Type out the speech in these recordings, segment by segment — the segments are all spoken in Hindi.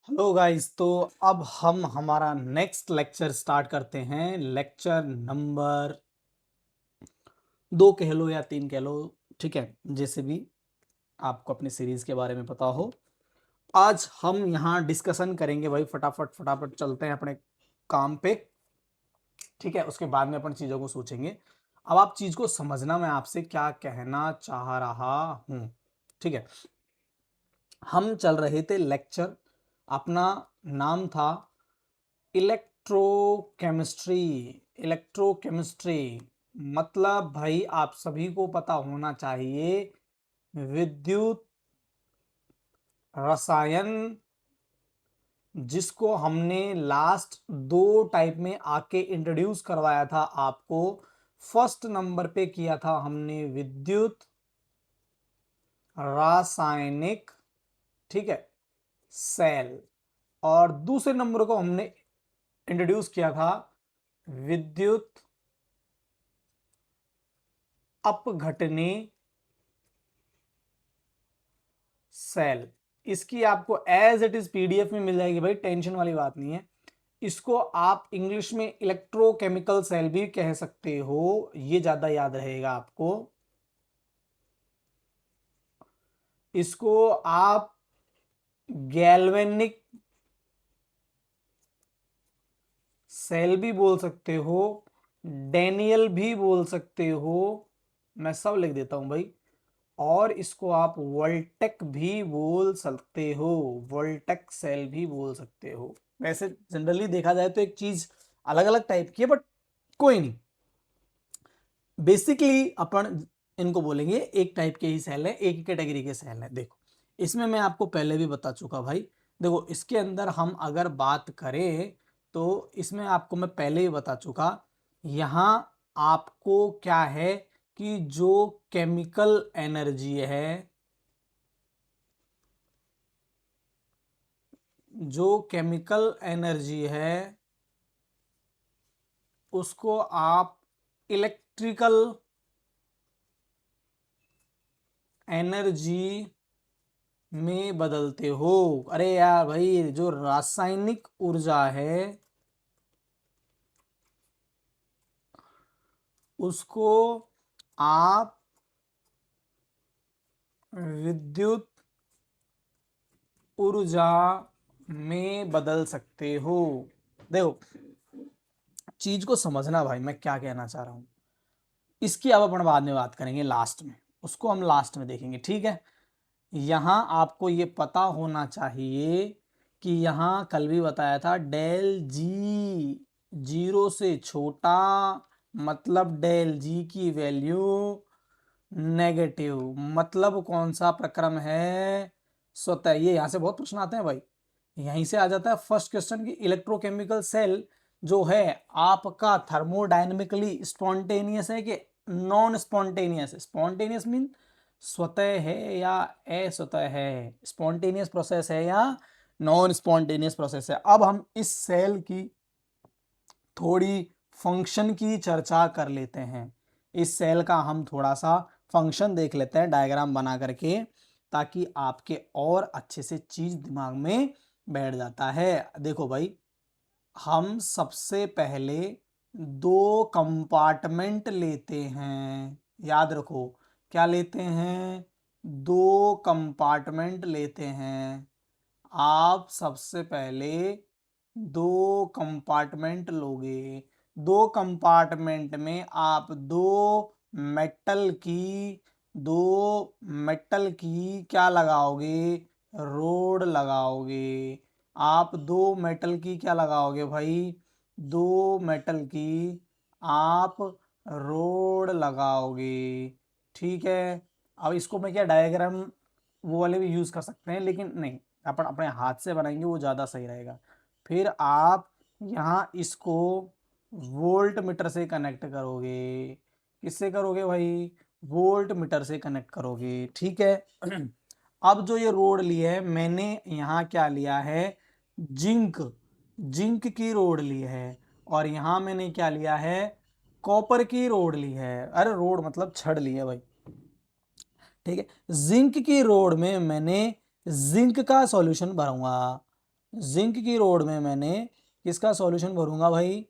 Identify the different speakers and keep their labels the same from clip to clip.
Speaker 1: Hello guys. तो अब हम हमारा नेक्स्ट लेक्चर स्टार्ट करते हैं। लेक्चर नंबर 2 कह लो या 3 कह लो, ठीक है, जैसे भी आपको अपने सीरीज के बारे में पता हो। आज हम यहाँ डिस्कशन करेंगे भाई, फटाफट फटाफट चलते हैं अपने काम पे, ठीक है। उसके बाद में अपन चीज़ों को सोचेंगे। अब आप चीज़ को समझना, मैं आपसे क्या कहना चाह रहा हूँ, ठीक है। हम चल रहे थे लेक्चर, अपना नाम था इलेक्ट्रोकेमिस्ट्री। इलेक्ट्रोकेमिस्ट्री मतलब भाई आप सभी को पता होना चाहिए विद्युत रसायन, जिसको हमने लास्ट 2 टाइप में आके इंट्रोड्यूस करवाया था आपको। फर्स्ट नंबर पे किया था हमने विद्युत रासायनिक, ठीक है, सेल। और दूसरे नंबर को हमने इंट्रोड्यूस किया था विद्युत अपघटनी सेल। इसकी आपको एज इट इज पीडीएफ में मिल जाएगी भाई, टेंशन वाली बात नहीं है। इसको आप इंग्लिश में इलेक्ट्रोकेमिकल सेल भी कह सकते हो, ये ज्यादा याद रहेगा आपको। इसको आप गैल्वेनिक सेल भी बोल सकते हो, डेनियल भी बोल सकते हो, मैं सब लिख देता हूं भाई। और इसको आप वोल्टेक भी बोल सकते हो, वोल्टेक सेल भी बोल सकते हो। वैसे जनरली देखा जाए तो एक चीज अलग अलग टाइप की है, बट कोई नहीं, बेसिकली अपन इनको बोलेंगे एक टाइप के ही सेल है, एक ही कैटेगरी के सेल है। देखो, इसमें मैं आपको पहले भी बता चुका भाई। देखो, इसके अंदर हम अगर बात करें तो इसमें आपको मैं पहले ही बता चुका, यहाँ आपको क्या है कि जो केमिकल एनर्जी है, जो केमिकल एनर्जी है उसको आप इलेक्ट्रिकल एनर्जी में बदलते हो। अरे यार भाई, जो रासायनिक ऊर्जा है उसको आप विद्युत ऊर्जा में बदल सकते हो। देखो, चीज को समझना भाई, मैं क्या कहना चाह रहा हूं। इसकी अब अपन बाद में बात करेंगे लास्ट में, उसको हम लास्ट में देखेंगे, ठीक है। यहां आपको ये पता होना चाहिए कि यहां कल भी बताया था, डेल जी 0 से छोटा मतलब डेल जी की वैल्यू नेगेटिव। मतलब कौन सा प्रक्रम है? स्वतः। ये यहां से बहुत प्रश्न आते हैं भाई, यहीं से आ जाता है फर्स्ट क्वेश्चन की। इलेक्ट्रोकेमिकल सेल जो है आपका थर्मोडायनेमिकली स्पॉन्टेनियस है कि नॉन स्पॉन्टेनियस? स्पॉन्टेनियस मीन स्वतः है या अस्वतः है, स्पॉन्टेनियस प्रोसेस है या नॉन स्पॉन्टेनियस प्रोसेस है। अब हम इस सेल की थोड़ी फंक्शन की चर्चा कर लेते हैं। इस सेल का हम थोड़ा सा फंक्शन देख लेते हैं डायग्राम बना करके, ताकि आपके और अच्छे से चीज दिमाग में बैठ जाता है। देखो भाई, हम सबसे पहले 2 कंपार्टमेंट लेते हैं, याद रखो। क्या लेते हैं? 2 कंपार्टमेंट लेते हैं। आप सबसे पहले 2 कंपार्टमेंट लोगे। 2 कंपार्टमेंट में आप मेटल की दो मेटल की क्या लगाओगे? रोड लगाओगे। आप 2 मेटल की क्या लगाओगे भाई? 2 मेटल की आप रोड लगाओगे, ठीक है। अब इसको मैं क्या डायग्राम वो वाले भी यूज कर सकते हैं, लेकिन नहीं, अपन अपने हाथ से बनाएंगे, वो ज़्यादा सही रहेगा। फिर आप यहाँ इसको वोल्ट मीटर से कनेक्ट करोगे। किससे करोगे भाई? वोल्ट मीटर से कनेक्ट करोगे, ठीक है। अब जो ये रोड ली है मैंने, यहाँ क्या लिया है? जिंक, जिंक की रोड ली है। और यहाँ मैंने क्या लिया है? कॉपर की रोड ली है। अरे रोड मतलब छड़ ली है भाई, ठीक है। जिंक की रोड में मैंने जिंक का सॉल्यूशन भरूंगा। जिंक की रोड में मैंने किसका सॉल्यूशन भरूंगा भाई,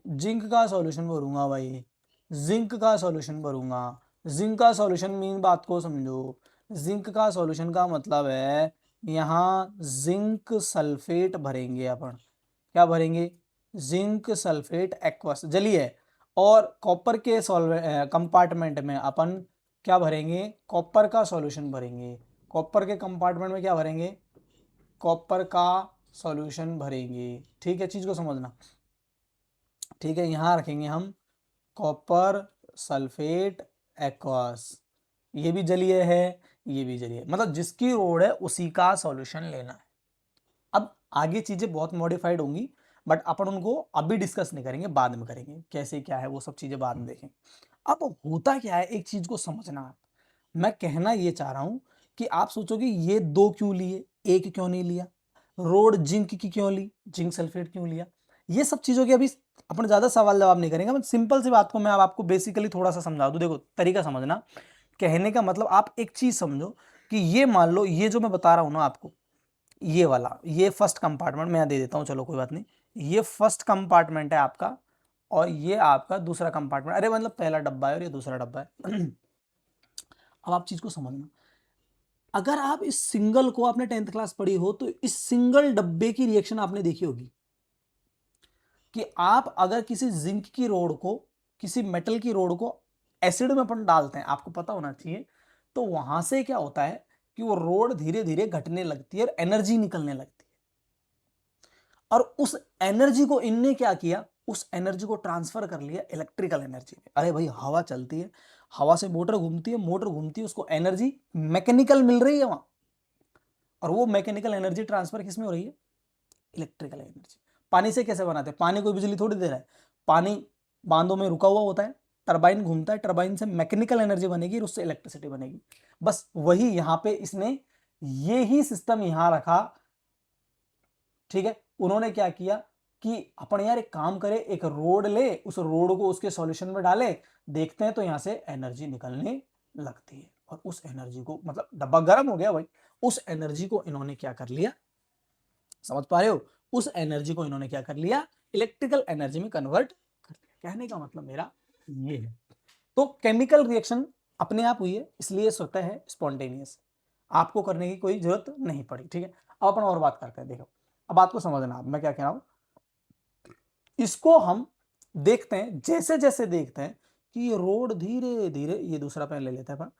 Speaker 1: जिंक का सॉल्यूशन भरूंगा भाई, जिंक का सॉल्यूशन भरूंगा। जिंक का सॉल्यूशन मीन बात को समझो, जिंक का सॉल्यूशन का मतलब है यहाँ जिंक सल्फेट भरेंगे अपन। क्या भरेंगे, जिंक सल्फेट एक्वस जलीय। और कॉपर के कंपार्टमेंट में अपन क्या भरेंगे, कॉपर का सॉल्यूशन भरेंगे। कॉपर के कंपार्टमेंट में क्या भरेंगे, कॉपर का सॉल्यूशन भरेंगे। ठीक है, चीज को समझना। ठीक है, यहां रखेंगे हम कॉपर सल्फेट एक्वास। ये भी जलीय है, ये भी जलीय, मतलब जिसकी रोड है उसी का सॉल्यूशन लेना है। अब आगे चीजें बहुत मॉडिफाइड होंगी, बट अपन उनको अभी डिस्कस नहीं करेंगे, बाद में करेंगे, कैसे क्या है वो सब चीजें बाद में देखेंगे। अब होता क्या है, एक चीज को समझना आप। मैं कहना ये चाह रहा हूं कि आप सोचोगे ये दो क्यों लिए, एक क्यों नहीं लिया, रोड जिंक की क्यों ली, जिंक सल्फेट क्यों लिया। ये सब चीजों के अभी अपन ज्यादा सवाल जवाब नहीं करेंगे, सिंपल सी बात को मैं अब आपको बेसिकली थोड़ा सा समझा दूं। देखो तरीका समझना, कहने का मतलब आप एक चीज समझो कि ये मान लो ये जो मैं बता रहा हूं ना आपको, ये वाला, ये फर्स्ट कंपार्टमेंट मैं दे देता हूं, चलो कोई बात नहीं, ये फर्स्ट कंपार्टमेंट है आपका और ये आपका दूसरा कंपार्टमेंट, अरे मतलब पहला डब्बा है और ये दूसरा डब्बा है। अब आप चीज को समझना, अगर आप इस सिंगल को, आपने 10th क्लास पढ़ी हो तो इस सिंगल डब्बे की रिएक्शन आपने देखी होगी कि आप अगर किसी जिंक की रोड को, किसी मेटल की रोड को एसिड में अपन डालते हैं, आपको पता होना चाहिए, तो वहां से क्या होता है कि वो रोड धीरे धीरे घटने लगती है और एनर्जी निकलने लगती है। और उस एनर्जी को इनने क्या किया, उस एनर्जी को ट्रांसफर कर लिया इलेक्ट्रिकल एनर्जी में। अरे भाई हवा चलती है, हवा से मोटर घूमती है, मोटर घूमती है, उसको एनर्जी मैकेनिकल मिल रही है वहां, और वो मैकेनिकल एनर्जी ट्रांसफर किस में हो रही है, इलेक्ट्रिकल एनर्जी। पानी से कैसे बनाते हैं, पानी कोई बिजली थोड़ी दे रहा है, पानी बांधों में रुका हुआ होता है, टरबाइन घूमता है, टरबाइन से मैकेनिकल एनर्जी बनेगी और उससे इलेक्ट्रिसिटी बनेगी। बस वही यहां पे इसने ये ही सिस्टम यहां रखा। ठीक है, उन्होंने क्या किया कि अपन यार एक काम करें, एक रोड ले, उस रोड को उसके सॉल्यूशन में डाले, देखते हैं तो यहां से एनर्जी निकलने लगती है। और उस एनर्जी को, मतलब डब्बा गर्म हो गया भाई, उस एनर्जी को इन्होंने क्या कर लिया, समझ पा रहे हो, उस एनर्जी को इन्होंने क्या कर लिया, इलेक्ट्रिकल एनर्जी में कन्वर्ट कर लिया। कहने का मतलब मेरा ये है। तो केमिकल रिएक्शन अपने आप हुई है, इसलिए स्वतः है स्पॉन्टेनियस, आपको करने की कोई जरूरत नहीं पड़ी। ठीक है, अब अपन और बात करते हैं। देखो अब बात को समझना, अब मैं क्या कह रहा हूं, इसको हम देखते हैं, जैसे जैसे देखते हैं कि ये रोड धीरे धीरे, ये दूसरा पेन ले लेते हैं अपन,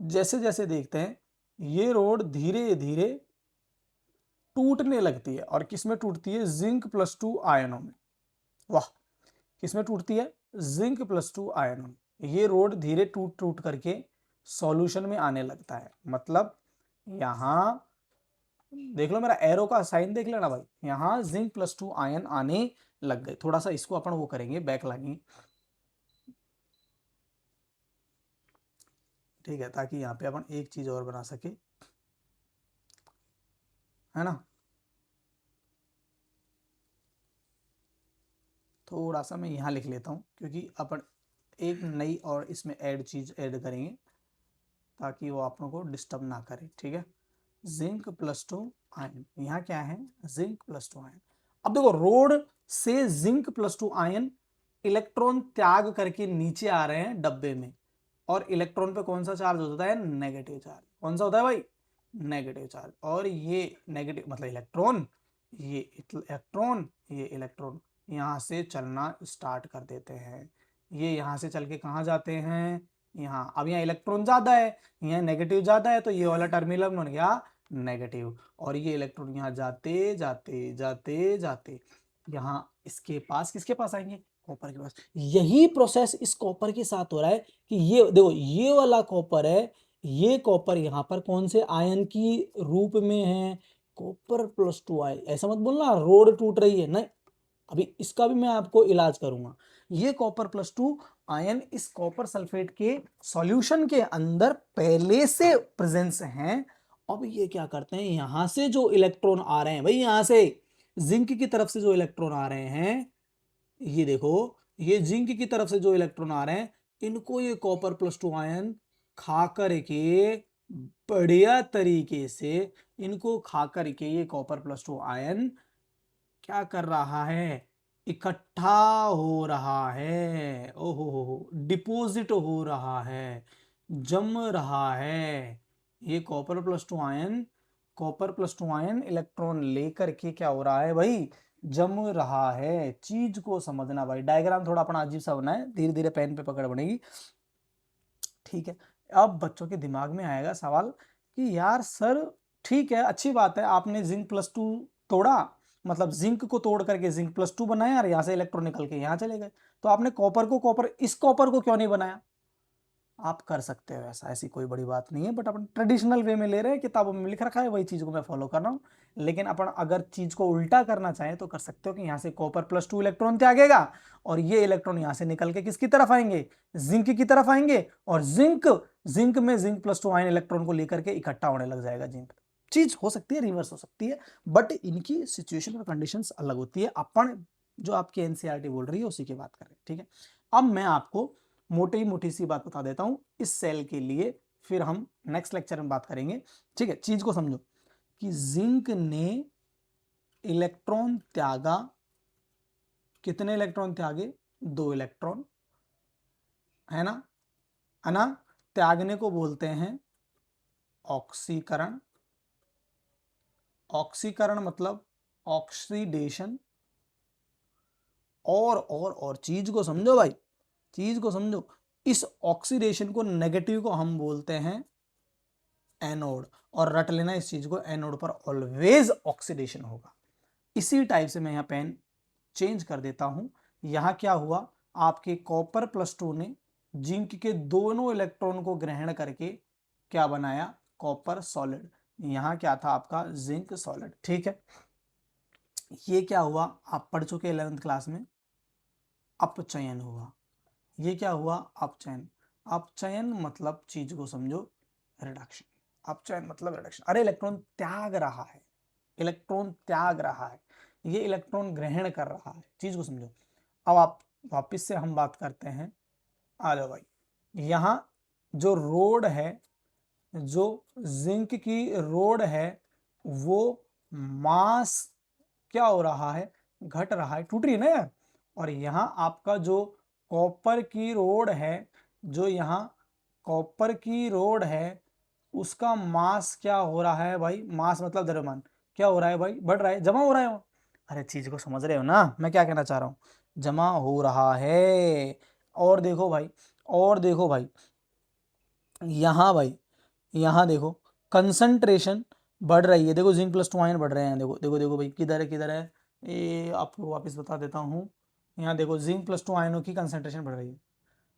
Speaker 1: जैसे जैसे देखते हैं ये रोड धीरे धीरे टूटने लगती है। और किसमें टूटती है, जिंक प्लस 2 आयनों में। वाह, किसमें टूटती है, जिंक प्लस 2 आयनों में। ये रोड धीरे टूट टूट करके सॉल्यूशन में आने लगता है। मतलब यहां देख लो, मेरा एरो का साइन देख लेना भाई, यहां जिंक प्लस 2 आयन आने लग गए। थोड़ा सा इसको अपन वो करेंगे, बैक लाएंगे, ठीक है, ताकि यहाँ पे अपन एक चीज और बना सके, है ना। थोड़ा सा मैं यहाँ लिख लेता हूँ, क्योंकि अपन एक नई और इसमें चीज ऐड करेंगे, ताकि वो आप लोगों को डिस्टर्ब ना करे। ठीक है, जिंक प्लस 2 आयन, यहाँ क्या है, जिंक प्लस 2 आयन। अब देखो रोड से जिंक प्लस 2 आयन इलेक्ट्रॉन त्याग करके नीचे आ रहे हैं डब्बे में, और इलेक्ट्रॉन पे कौन सा चार्ज होता है, नेगेटिव चार्ज। कौन सा होता है भाई, नेगेटिव चार्ज। और ये नेगेटिव मतलब इलेक्ट्रॉन, ये इलेक्ट्रॉन, ये इलेक्ट्रॉन यहाँ से चलना स्टार्ट कर देते हैं। ये यहाँ से चल के कहाँ जाते हैं, यहाँ। अब यहाँ इलेक्ट्रॉन ज्यादा है, यहाँ नेगेटिव ज्यादा है, तो ये वाला टर्मिनल बन गया नेगेटिव। और ये इलेक्ट्रॉन यहाँ जाते जाते जाते जाते यहाँ इसके पास, किसके पास आएंगे, कॉपर के पास। यही प्रोसेस इस कॉपर के साथ हो रहा है कि ये देखो, ये वाला कॉपर है, ये कॉपर यहाँ पर कौन से आयन की रूप में है, कॉपर प्लस 2 आयन। ऐसा मत बोलना रोड टूट रही है, नहीं, अभी इसका भी मैं आपको इलाज करूंगा। ये कॉपर प्लस 2 आयन इस कॉपर सल्फेट के सॉल्यूशन के अंदर पहले से प्रेजेंस हैं। अब ये क्या करते हैं, यहां से जो इलेक्ट्रॉन आ रहे हैं भाई, यहां से जिंक की तरफ से जो इलेक्ट्रॉन आ रहे हैं, ये देखो, ये जिंक की तरफ से जो इलेक्ट्रॉन आ रहे हैं, इनको ये कॉपर प्लस 2 आयन खा करके बढ़िया तरीके से इनको खा करके ये कॉपर प्लस 2 आयन क्या कर रहा है, इकट्ठा हो रहा है, ओहो डिपोजिट हो रहा है, जम रहा है। ये copper plus two ion electron लेकर के क्या हो रहा है भाई, जम रहा है। चीज को समझना भाई, डायग्राम थोड़ा अपना अजीब सा बना है, धीरे धीरे पेन पे पकड़ बनेगी, ठीक है। अब बच्चों के दिमाग में आएगा सवाल कि यार सर ठीक है, अच्छी बात है, आपने जिंक प्लस टू तोड़ा, मतलब जिंक को तोड़ करके जिंक प्लस टू बनाया और यहां से इलेक्ट्रॉन निकल के यहां चले गए, तो आपने इस कॉपर को क्यों नहीं बनाया? आप कर सकते हो ऐसा, ऐसी कोई बड़ी बात नहीं है, बट अपन ट्रेडिशनल वे में ले रहे हैं, किताबों में लिख रखा है, वही चीज को मैं फॉलो कर रहा हूं। लेकिन अपन अगर चीज को उल्टा करना चाहें तो कर सकते हो कि यहां से कॉपर प्लस 2 इलेक्ट्रॉन त्यागेगा और ये इलेक्ट्रॉन यहां से निकल के किसकी तरफ आएंगे, जिंक की तरफ आएंगे, और जिंक में जिंक प्लस 2 आयन इलेक्ट्रॉन को लेकर के इकट्ठा होने लग जाएगा जिंक। चीज हो सकती है, रिवर्स हो सकती है, बट इनकी सिचुएशन और कंडीशंस अलग होती है। अपन जो आपकी एनसीईआरटी बोल रही है उसी की बात कर रहे हैं, ठीक है। अब मैं आपको मोटी सी बात बता देता हूं इस सेल के लिए, फिर हम नेक्स्ट लेक्चर में बात करेंगे, ठीक है। चीज को समझो कि जिंक ने इलेक्ट्रॉन त्यागा, कितने इलेक्ट्रॉन त्यागे, 2 इलेक्ट्रॉन, है ना, है ना। त्यागने को बोलते हैं ऑक्सीकरण। ऑक्सीकरण मतलब ऑक्सीडेशन। और चीज को समझो भाई, चीज को समझो, इस ऑक्सीडेशन को, नेगेटिव को हम बोलते हैं एनोड, और रट लेना इस चीज को, एनोड पर ऑलवेज ऑक्सीडेशन होगा। इसी टाइप से मैं यहां पेन चेंज कर देता हूं। यहां क्या हुआ, आपके कॉपर प्लस 2 ने जिंक के दोनों इलेक्ट्रॉन को ग्रहण करके क्या बनाया, कॉपर सॉलिड। यहां क्या था आपका, जिंक सॉलिड, ठीक है। ये क्या हुआ, आप पढ़ चुके 11th क्लास में, अपचयन हुआ। ये क्या हुआ, अपचयन। अपचयन मतलब चीज को समझो, रिडक्शन। अपचयन मतलब रिडक्शन, अरे इलेक्ट्रॉन त्याग रहा है, इलेक्ट्रॉन त्याग रहा है, ये इलेक्ट्रॉन ग्रहण कर रहा है, चीज को समझो। अब आप वापिस से हम बात करते हैं, आ जाओ भाई, यहां जो रोड है, जो जिंक की रोड है, वो मास क्या हो रहा है, घट रहा है, टूट रही है ना यार। और यहां आपका जो कॉपर की रोड है, जो यहाँ कॉपर की रोड है, उसका मास क्या हो रहा है भाई, मास मतलब द्रव्यमान, क्या हो रहा है भाई, बढ़ रहा है, जमा हो रहा है वो। अरे चीज को समझ रहे हो ना मैं क्या कहना चाह रहा हूं, जमा हो रहा है। और देखो भाई, और देखो भाई, यहां भाई, यहां देखो कंसंट्रेशन बढ़ रही है, देखो जिंक प्लस 2 आयन बढ़ रहे हैं, देखो देखो देखो भाई, किधर है किधर है, ये आपको वापस बता देता हूँ। यहाँ देखो जिंक प्लस 2 आयनों की कंसंट्रेशन बढ़ रही है,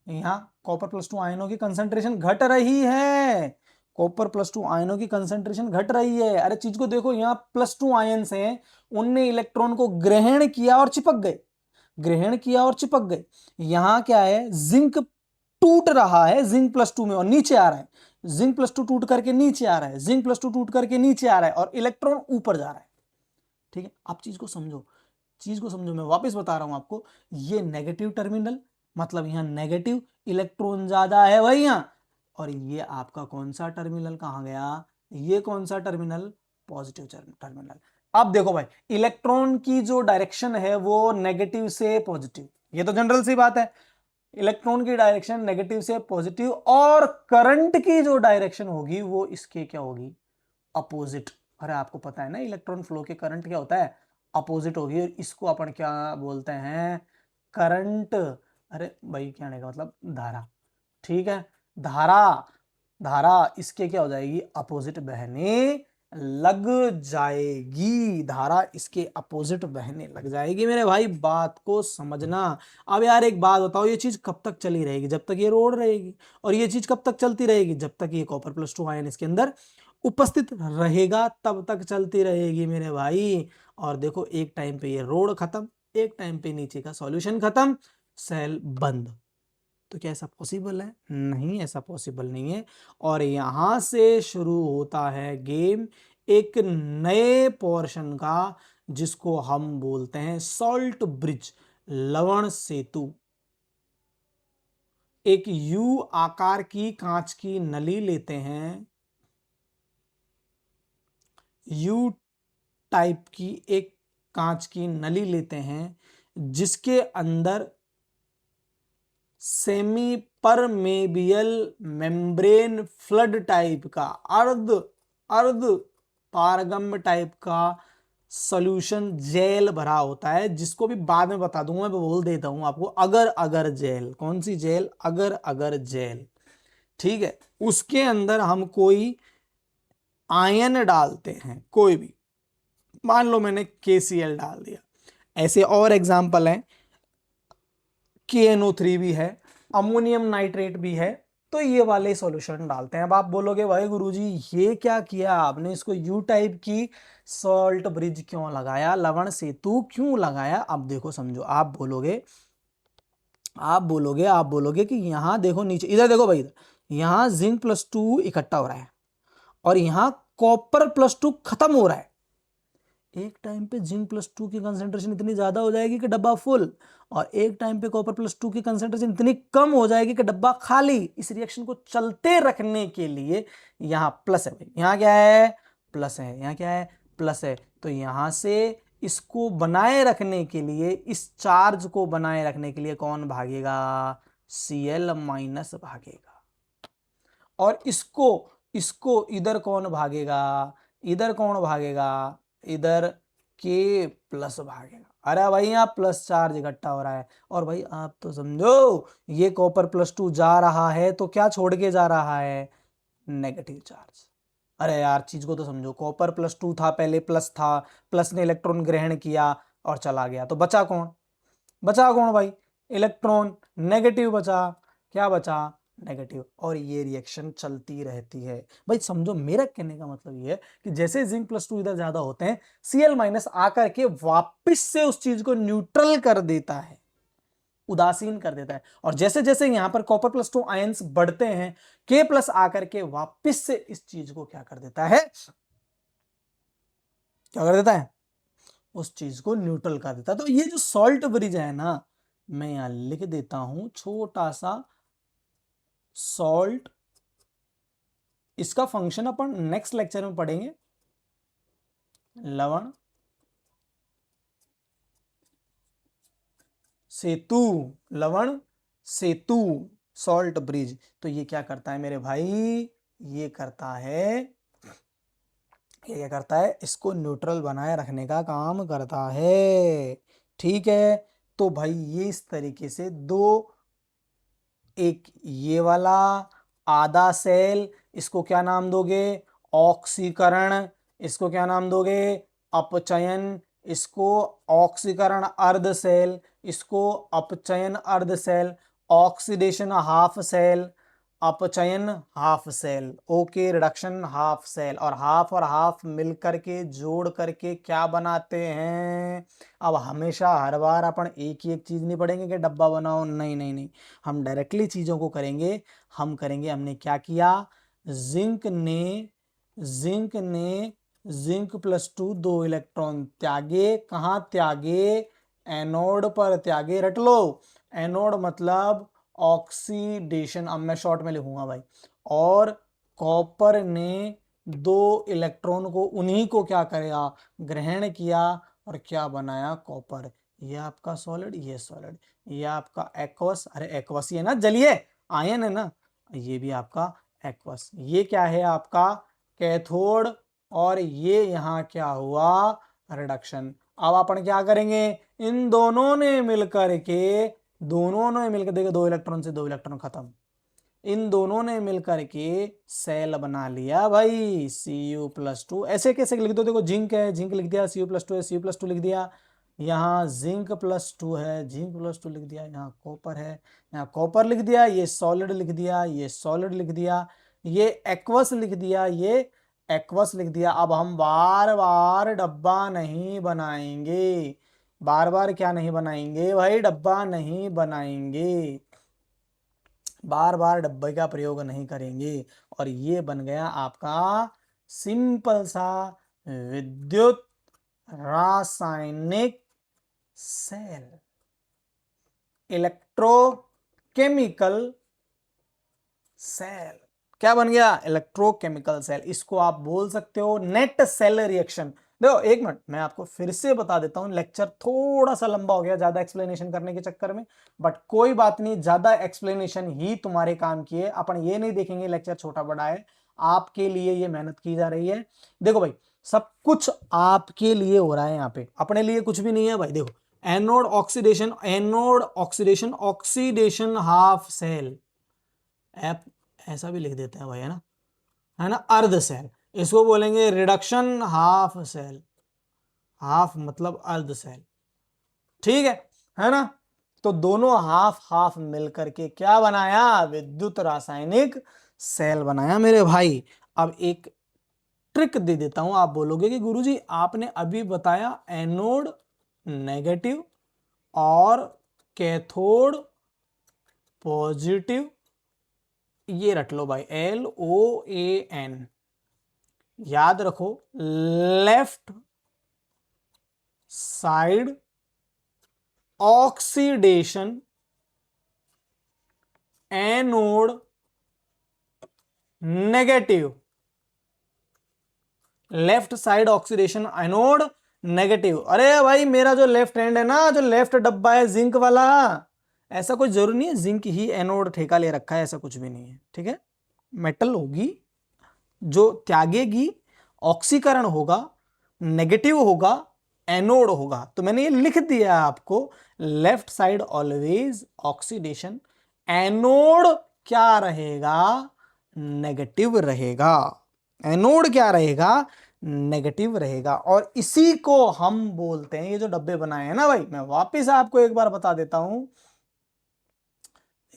Speaker 1: यहाँ कॉपर प्लस 2 आयनों की कंसंट्रेशन घट रही है, कॉपर प्लस 2 आयनों की कंसंट्रेशन घट रही है। अरे चीज को देखो, यहाँ प्लस 2 आयन्स हैं, उनने इलेक्ट्रॉन को ग्रहण किया और चिपक गए, ग्रहण किया और चिपक गए। यहां क्या है, जिंक टूट रहा है जिंक प्लस 2 में और नीचे आ रहा है, जिंक प्लस 2 टूट करके नीचे आ रहा है, जिंक प्लस 2 टूट करके नीचे आ रहा है, और इलेक्ट्रॉन ऊपर जा रहा है, ठीक है। आप चीज को समझो, चीज को समझो, मैं वापस बता रहा हूं आपको, ये नेगेटिव टर्मिनल, मतलब यहां नेगेटिव, इलेक्ट्रॉन ज्यादा है भाई यहां, और ये आपका कौन सा टर्मिनल कहां गया, ये कौन सा टर्मिनल, पॉजिटिव टर्मिनल। अब देखो भाई, इलेक्ट्रॉन की जो डायरेक्शन है वो नेगेटिव से पॉजिटिव, ये तो जनरल सी बात है, इलेक्ट्रॉन की डायरेक्शन नेगेटिव से पॉजिटिव, और करंट की जो डायरेक्शन होगी वो इसके क्या होगी, अपोजिट। अरे आपको पता है ना इलेक्ट्रॉन फ्लो के करंट क्या होता है, अपोजिट होगी, और इसको अपन क्या बोलते हैं, करंट। अरे भाई कहने का मतलब धारा, ठीक है, धारा, धारा इसके क्या हो जाएगी, अपोजिट बहने लग जाएगी, धारा इसके अपोजिट बहने लग जाएगी। मेरे भाई बात को समझना। अब यार एक बात बताओ, ये चीज कब तक चली रहेगी, जब तक ये रोड रहेगी, और ये चीज कब तक चलती रहेगी, जब तक ये कॉपर प्लस 2 आयन इसके अंदर उपस्थित रहेगा तब तक चलती रहेगी मेरे भाई। और देखो एक टाइम पे ये रोड खत्म, एक टाइम पे नीचे का सॉल्यूशन खत्म, सेल बंद। तो क्या ऐसा पॉसिबल है, नहीं ऐसा पॉसिबल नहीं है। और यहां से शुरू होता है गेम एक नए पोर्शन का, जिसको हम बोलते हैं सॉल्ट ब्रिज, लवण सेतु। एक यू आकार की कांच की नली लेते हैं, यू टाइप की एक कांच की नली लेते हैं जिसके अंदर सेमी परमेबियल मेम्ब्रेन फ्लड टाइप का अर्ध अर्ध पारगम्य टाइप का सॉल्यूशन जेल भरा होता है, जिसको भी बाद में बता दूंगा, मैं बोल देता हूं आपको, अगर अगर जेल। कौन सी जेल? अगर अगर जेल। ठीक है, उसके अंदर हम कोई आयन डालते हैं, कोई भी, मान लो मैंने KCl डाल दिया। ऐसे और एग्जाम्पल हैं, KNO3 भी है, अमोनियम नाइट्रेट भी है। तो ये वाले सॉल्यूशन डालते हैं। अब आप बोलोगे भाई गुरुजी ये क्या किया आपने, इसको यू टाइप की सॉल्ट ब्रिज क्यों लगाया, लवण सेतु क्यों लगाया? अब देखो समझो, आप बोलोगे कि यहां देखो नीचे, इधर देखो भाई, इधर यहां Zn+2 इकट्ठा हो रहा है और यहां Copper+2 खत्म हो रहा है। एक टाइम पे Zn+2 की कंसेंट्रेशन इतनी ज्यादा हो जाएगी कि डब्बा फुल, और एक टाइम पे Copper+2 की कंसेंट्रेशन इतनी कम हो जाएगी कि डब्बा खाली। इस रिएक्शन को चलते रखने के लिए यहाँ प्लस है भाई, यहाँ क्या है? प्लस है। यहाँ क्या है? प्लस है। तो यहां से इसको बनाए रखने के लिए, इस चार्ज को बनाए रखने के लिए कौन भागेगा? Cl माइनस भागेगा। और इसको इसको इधर कौन भागेगा? इधर कौन भागेगा? इधर K+ भागेगा। अरे भाई यहाँ प्लस चार्ज इकट्ठा हो रहा है, और भाई आप तो समझो ये Copper+2 जा रहा है तो क्या छोड़ के जा रहा है? Negative charge. अरे यार चीज को तो समझो, Copper+2 था, पहले प्लस था, प्लस ने इलेक्ट्रॉन ग्रहण किया और चला गया, तो बचा कौन? बचा कौन भाई? इलेक्ट्रॉन। नेगेटिव बचा। क्या बचा? नेगेटिव। और ये रिएक्शन चलती रहती है। भाई समझो, मेरा कहने का मतलब ये है कि जैसे Zn+2 इधर ज्यादा होते हैं, Cl- आकर के वापस से उस चीज को न्यूट्रल कर देता है, उदासीन कर देता है। और जैसे जैसे यहां पर Copper+2 आयंस बढ़ते हैं, K+ आकर के वापस से इस चीज को क्या कर देता है? क्या कर देता है? उस चीज को न्यूट्रल कर देता है। तो ये जो सॉल्ट ब्रिज है ना, मैं यहां लिख देता हूं छोटा सा सॉल्ट, इसका फंक्शन अपन नेक्स्ट लेक्चर में पढ़ेंगे। लवण सेतु, लवण सेतु, सॉल्ट ब्रिज। तो ये क्या करता है मेरे भाई? ये करता है, ये क्या करता है? इसको न्यूट्रल बनाए रखने का काम करता है। ठीक है, तो भाई ये इस तरीके से दो, एक ये वाला आधा सेल, इसको क्या नाम दोगे? ऑक्सीकरण। इसको क्या नाम दोगे? अपचयन। इसको ऑक्सीकरण अर्ध सेल, इसको अपचयन अर्ध सेल, ऑक्सीडेशन हाफ सेल, अपचयन half cell, okay, reduction half cell. और हाफ मिलकर के जोड़ करके क्या बनाते हैं? अब हमेशा हर बार अपन एक ही एक चीज नहीं पढ़ेंगे कि डब्बा बनाओ, नहीं नहीं नहीं, हम डायरेक्टली चीजों को करेंगे। हमने क्या किया? जिंक ने Zn+2 दो इलेक्ट्रॉन त्यागे। कहाँ त्यागे? एनोड पर त्यागे। रट लो, एनोड मतलब ऑक्सीडेशन, अब मैं शॉर्ट में लिखूंगा भाई। और कॉपर ने दो इलेक्ट्रॉन को, उन्हीं को क्या करेगा? ग्रहण किया, और क्या बनाया? कॉपर। ये आपका सॉलिड, ये सॉलिड, ये आपका एक्वस, अरे एक्वस ही है ना, जलीय आयन है ना, ये भी आपका एक्वस। ये क्या है? आपका कैथोड। और ये यहाँ क्या हुआ? रिडक्शन। अब अपन क्या करेंगे? इन दोनों ने मिलकर देखो, दो इलेक्ट्रॉन से दो इलेक्ट्रॉन खत्म, इन दोनों ने मिलकर के सेल बना लिया भाई Cu+2। ऐसे कैसे लिख दो? देखो जिंक है, जिंक लिख दिया, Cu+2 है, Cu+2 लिख दिया, यहाँ Zn+2 है, Zn+2 लिख दिया, यहाँ कॉपर है, यहाँ कॉपर लिख दिया, ये सॉलिड लिख दिया, ये सॉलिड लिख दिया, ये एक्वस लिख दिया, ये एक्वस लिख दिया। अब हम बार बार डब्बा नहीं बनाएंगे, बार बार क्या नहीं बनाएंगे भाई? डब्बा नहीं बनाएंगे, बार बार डब्बे का प्रयोग नहीं करेंगे। और ये बन गया आपका सिंपल सा विद्युत रासायनिक सेल, इलेक्ट्रोकेमिकल सेल। क्या बन गया, इलेक्ट्रोकेमिकल सेल। इसको आप बोल सकते हो नेट सेल रिएक्शन। देखो एक मिनट, मैं आपको फिर से बता देता हूं, लेक्चर थोड़ा सा लंबा हो गया ज्यादा एक्सप्लेनेशन करने के चक्कर में, बट कोई बात नहीं, ज्यादा एक्सप्लेनेशन ही तुम्हारे काम की है। अपन ये नहीं देखेंगे लेक्चर छोटा बड़ा है, आपके लिए ये मेहनत की जा रही है। देखो भाई, सब कुछ आपके लिए हो रहा है यहाँ पे, अपने लिए कुछ भी नहीं है भाई। देखो, anode oxidation, anode oxidation, oxidation half cell, ऐप ऐसा भी लिख देते हैं भाई, है ना, अर्ध सेल। इसको बोलेंगे रिडक्शन हाफ सेल, हाफ मतलब अर्ध सेल, ठीक है ना। तो दोनों हाफ हाफ मिलकर के क्या बनाया, विद्युत रासायनिक सेल बनाया मेरे भाई। अब एक ट्रिक दे देता हूं, आप बोलोगे कि गुरुजी आपने अभी बताया एनोड नेगेटिव और कैथोड पॉजिटिव, ये रट लो भाई, LOAN, याद रखो, left side oxidation anode negative, left side oxidation anode negative. अरे भाई मेरा जो लेफ्ट हैंड है ना, जो लेफ्ट डब्बा है जिंक वाला, ऐसा कोई जरूरी नहीं है जिंक ही एनोड ठेका ले रखा है, ऐसा कुछ भी नहीं है, ठीक है। मेटल होगी जो त्यागेगी, ऑक्सीकरण होगा, नेगेटिव होगा, एनोड होगा। तो मैंने ये लिख दिया आपको, left side always oxidation, anode क्या रहेगा, नेगेटिव रहेगा। एनोड क्या रहेगा, नेगेटिव रहेगा। और इसी को हम बोलते हैं, ये जो डब्बे बनाए हैं ना भाई, मैं वापस आपको एक बार बता देता हूं,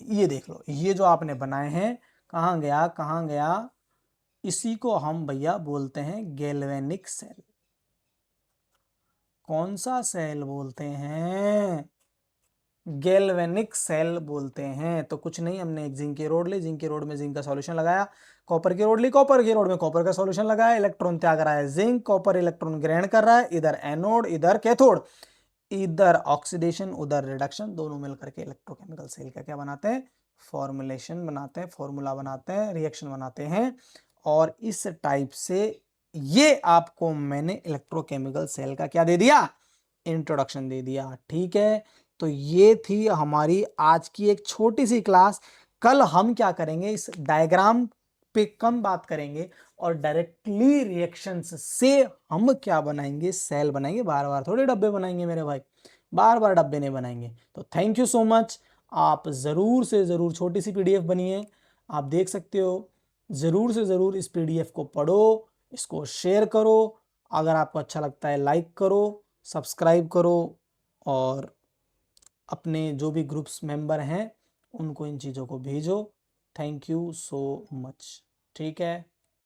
Speaker 1: ये देख लो, ये जो आपने बनाए हैं, कहां गया कहां गया, इसी को हम भैया बोलते हैं गैल्वेनिक सेल। कौन सा सेल बोलते हैं, गैल्वेनिक सेल बोलते हैं। तो कुछ नहीं, हमने एक जिंक की रोड ली, जिंक की रोड में जिंक का सॉल्यूशन लगाया, कॉपर की रोड ली, कॉपर की रोड में कॉपर का सॉल्यूशन लगाया, इलेक्ट्रॉन त्याग रहा है जिंक, कॉपर इलेक्ट्रॉन ग्रहण कर रहा है, इधर एनोड इधर कैथोड, इधर ऑक्सीडेशन उधर रिडक्शन, दोनों मिलकर के इलेक्ट्रोकेमिकल सेल का क्या बनाते हैं, फॉर्मुलेशन बनाते हैं, फॉर्मूला बनाते हैं, रिएक्शन बनाते हैं। और इस टाइप से ये आपको मैंने इलेक्ट्रोकेमिकल सेल का क्या दे दिया, इंट्रोडक्शन दे दिया, ठीक है। तो ये थी हमारी आज की एक छोटी सी क्लास। कल हम क्या करेंगे, इस डायग्राम पे कम बात करेंगे और डायरेक्टली रिएक्शंस से हम क्या बनाएंगे, सेल बनाएंगे। बार बार थोड़े डब्बे बनाएंगे मेरे भाई, बार बार डब्बे नहीं बनाएंगे। तो थैंक यू सो मच, आप ज़रूर से ज़रूर, छोटी सी PDF बनी है, आप देख सकते हो, ज़रूर से ज़रूर इस PDF को पढ़ो, इसको शेयर करो, अगर आपको अच्छा लगता है लाइक करो, सब्सक्राइब करो, और अपने जो भी ग्रुप्स मेंबर हैं उनको इन चीज़ों को भेजो। थैंक यू सो मच, ठीक है।